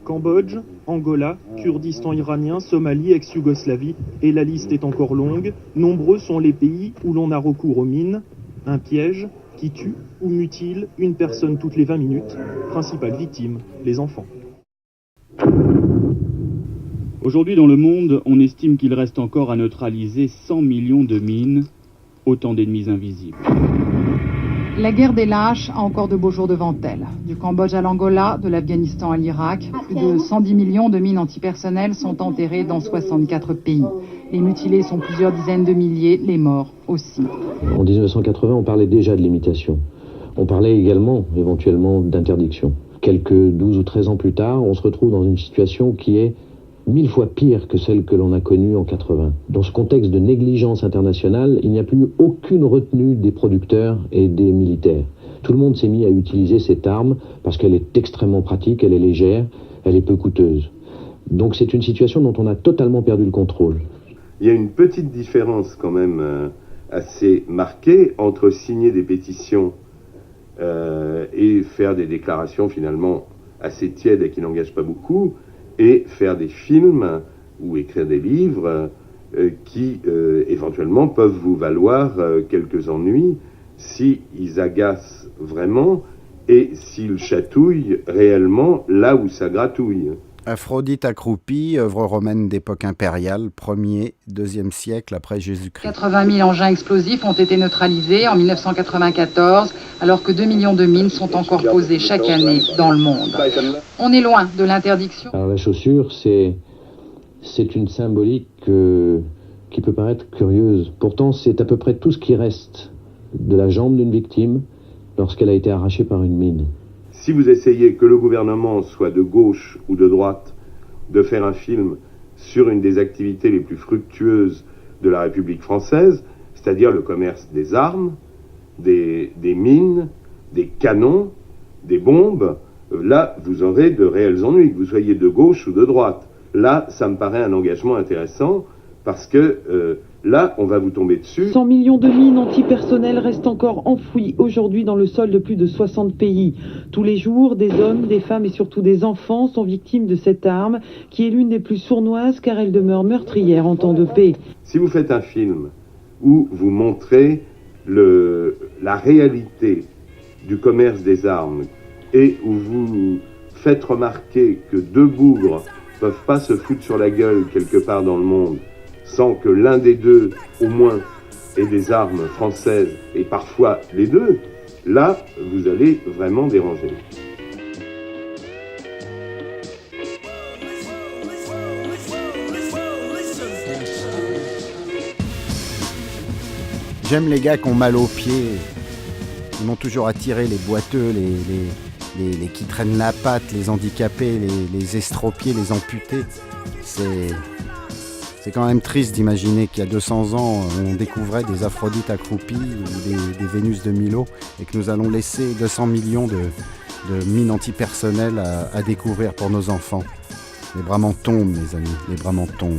Cambodge, Angola, Kurdistan iranien, Somalie, ex-Yougoslavie, et la liste est encore longue. Nombreux sont les pays où l'on a recours aux mines, un piège qui tue ou mutile une personne toutes les 20 minutes, principale victime, les enfants. Aujourd'hui dans le monde, on estime qu'il reste encore à neutraliser 100 millions de mines, autant d'ennemis invisibles. La guerre des lâches a encore de beaux jours devant elle. Du Cambodge à l'Angola, de l'Afghanistan à l'Irak, plus de 110 millions de mines antipersonnelles sont enterrées dans 64 pays. Les mutilés sont plusieurs dizaines de milliers, les morts aussi. En 1980, on parlait déjà de limitation. On parlait également, éventuellement, d'interdiction. Quelques 12 ou 13 ans plus tard, on se retrouve dans une situation qui est 1000 fois pire que celle que l'on a connue en 80. Dans ce contexte de négligence internationale, il n'y a plus aucune retenue des producteurs et des militaires. Tout le monde s'est mis à utiliser cette arme parce qu'elle est extrêmement pratique, elle est légère, elle est peu coûteuse. Donc c'est une situation dont on a totalement perdu le contrôle. Il y a une petite différence quand même assez marquée entre signer des pétitions et faire des déclarations finalement assez tièdes et qui n'engagent pas beaucoup, et faire des films ou écrire des livres qui éventuellement peuvent vous valoir quelques ennuis s'ils agacent vraiment et s'ils chatouillent réellement là où ça gratouille. Aphrodite accroupie, œuvre romaine d'époque impériale, 1er, 2e siècle après Jésus-Christ. 80 000 engins explosifs ont été neutralisés en 1994, alors que 2 millions de mines sont encore posées chaque année dans le monde. On est loin de l'interdiction. Alors la chaussure, c'est une symbolique qui peut paraître curieuse. Pourtant, c'est à peu près tout ce qui reste de la jambe d'une victime lorsqu'elle a été arrachée par une mine. Si vous essayez, que le gouvernement soit de gauche ou de droite, de faire un film sur une des activités les plus fructueuses de la République française, c'est-à-dire le commerce des armes, des mines, des canons, des bombes, là, vous aurez de réels ennuis, que vous soyez de gauche ou de droite. Là, ça me paraît un engagement intéressant, parce que là, on va vous tomber dessus. 100 millions de mines antipersonnelles restent encore enfouies aujourd'hui dans le sol de plus de 60 pays. Tous les jours, des hommes, des femmes et surtout des enfants sont victimes de cette arme qui est l'une des plus sournoises car elle demeure meurtrière en temps de paix. Si vous faites un film où vous montrez la réalité du commerce des armes et où vous faites remarquer que deux bougres peuvent pas se foutre sur la gueule quelque part dans le monde sans que l'un des deux, au moins, ait des armes françaises, et parfois les deux, là, vous allez vraiment déranger. J'aime les gars qui ont mal aux pieds. Ils m'ont toujours attiré, les boiteux, les qui traînent la patte, les handicapés, les estropiés, les amputés. C'est quand même triste d'imaginer qu'il y a 200 ans, on découvrait des Aphrodites accroupies ou des Vénus de Milo et que nous allons laisser 200 millions de mines antipersonnelles à découvrir pour nos enfants. Les bras m'en tombent, mes amis, les bras m'en tombent.